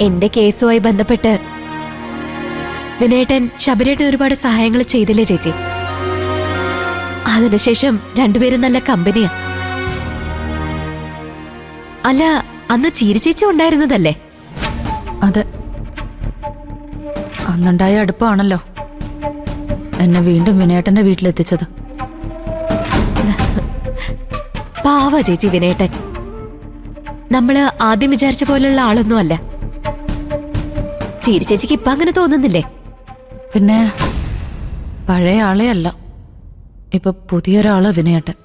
എന്റെ കേസുമായി ബന്ധപ്പെട്ട് വിനേട്ടൻ ശബരിയേട്ടൻ ഒരുപാട് സഹായങ്ങൾ ചെയ്തില്ലേ ചേച്ചി? അതിനുശേഷം രണ്ടുപേരും നല്ല കമ്പനിയാ. അല്ല, അന്ന് ചീരി ചേച്ചി ഉണ്ടായിരുന്നതല്ലേ? അതെ, അന്നുണ്ടായ അടുപ്പാണല്ലോ എന്നെ വീണ്ടും വിനേട്ടന്റെ വീട്ടിലെത്തിച്ചത്. പാവ ചേച്ചി വിനേട്ടൻ. നമ്മള് ആദ്യം വിചാരിച്ച പോലുള്ള ആളൊന്നും അല്ല. ചീരി ചേച്ചിക്ക് ഇപ്പൊ അങ്ങനെ തോന്നുന്നില്ലേ? പിന്നെ പഴയ ആളെ അല്ല, ഇപ്പൊ പുതിയൊരാള് വിനയേട്ടൻ.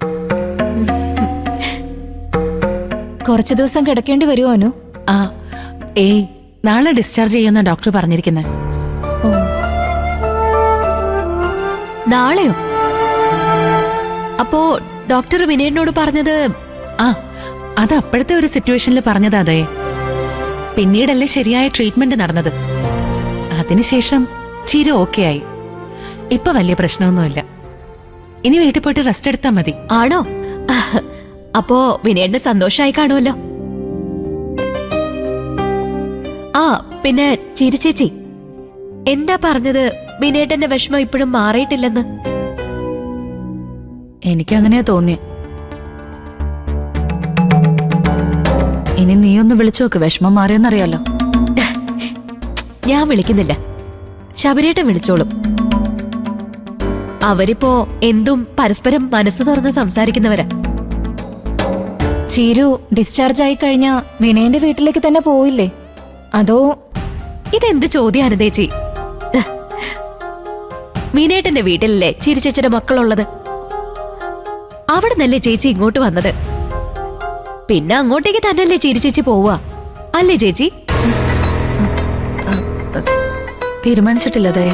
കുറച്ചു ദിവസം കിടക്കേണ്ടി വരുമോ അനു? ഏയ്, നാളെ ഡിസ്ചാർജ് ചെയ്യുന്ന ഡോക്ടർ പറഞ്ഞിരിക്കുന്നത്. നാളെയോ? അപ്പോ ഡോക്ടർ വിനേട്ടനോട് പറഞ്ഞത്? അത് അപ്പോഴത്തെ ഒരു സിറ്റുവേഷനിൽ പറഞ്ഞതാ. അതെ, പിന്നീടല്ലേ ശരിയായ ട്രീറ്റ്മെന്റ് നടന്നത്. അതിനുശേഷം ചിരി ഓക്കെ ആയി. ഇപ്പൊ വലിയ പ്രശ്നമൊന്നുമില്ല. ഇനി വീട്ടിൽ പോയിട്ട് റെസ്റ്റ് എടുത്താൽ മതി. ആണോ? അപ്പോ വിനേട്ടന് സന്തോഷമായി കാണുമല്ലോ. പിന്നെ ചിരി ചേച്ചി എന്താ പറഞ്ഞത്? വിനേട്ടന്റെ വിഷമം ഇപ്പോഴും മാറിയിട്ടില്ലെന്ന്. എനിക്കങ്ങനെയാ തോന്നിയ. ഇനി നീ ഒന്ന് വിളിച്ചു നോക്ക്, വിഷമം മാറിയെന്നറിയാലോ. ഞാൻ വിളിക്കുന്നില്ല, ശബരിയേട്ടൻ വിളിച്ചോളും. അവരിപ്പോ എന്തും പരസ്പരം മനസ്സ് തുറന്ന് സംസാരിക്കുന്നവരാ. ചീരു ഡിസ്ചാർജ് ആയി കഴിഞ്ഞാ വിനയന്റെ വീട്ടിലേക്ക് തന്നെ പോയില്ലേ? അതോ? ഇതെന്ത് ചോദ്യാണ് ചേച്ചി? വിനേട്ടന്റെ വീട്ടിലല്ലേ ചിരി ചേച്ചിയുടെ മക്കളുള്ളത്? അവിടെ നിന്നല്ലേ ചേച്ചി ഇങ്ങോട്ട് വന്നത്. പിന്നെ അങ്ങോട്ടേക്ക് തന്നെയല്ലേ ചിരി ചേച്ചി പോവുക, അല്ലേ ചേച്ചി? തീരുമാനിച്ചിട്ടില്ല ദയ.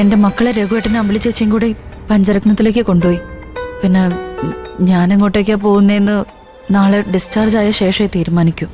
എന്റെ മക്കളെ രഘുവേട്ടനെ അമ്പിളി ചേച്ചിയും കൂടി പഞ്ചരത്നത്തിലേക്ക് കൊണ്ടുപോയി. പിന്നെ ഞാൻ എങ്ങോട്ടേക്കാ പോകുന്നതെന്ന് നാളെ ഡിസ്ചാർജ് ആയ ശേഷമേ തീരുമാനിക്കൂ.